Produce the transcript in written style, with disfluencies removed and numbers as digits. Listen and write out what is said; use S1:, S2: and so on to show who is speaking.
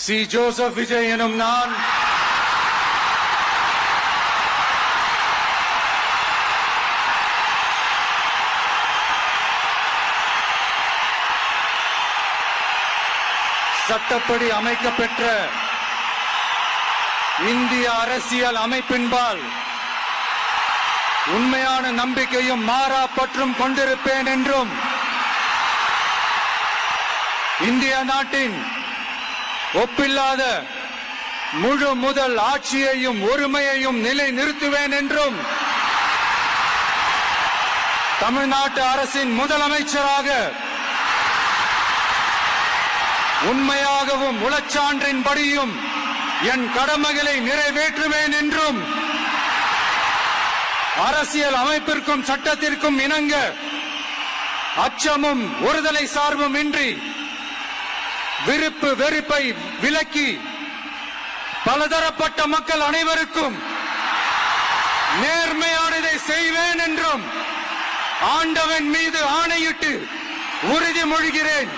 S1: C. Joseph Vijay எனும் நான் சட்டப்படி அமைக்கப்பெற்ற இந்திய அரசியல் அமைப்பின்பால் உண்மையான நம்பிக்கையும் மாறா பற்றும் கொண்டிருப்பேன் என்றும் இந்திய நாட்டின் ஒப்பில்லாத முழு முதல் ஆட்சியையும் ஒருமையையும் நிலைநிறுத்துவேன் என்றும் தமிழ்நாட்டு அரசின் முதலமைச்சராக உண்மையாகவும் உளச்சான்றின்படியும் என் கடமைகளை நிறைவேற்றுவேன் என்றும் அரசியல் அமைப்பிற்கும் சட்டத்திற்கும் இணங்க அச்சமும் ஒருதலை சார்பும் இன்றி விருப்பு வெறுப்பை விலக்கி பலதரப்பட்ட மக்கள் அனைவருக்கும் நேர்மையானதை செய்வேன் என்றும் ஆண்டவன் மீது ஆணையிட்டு உறுதிமொழிகிறேன்.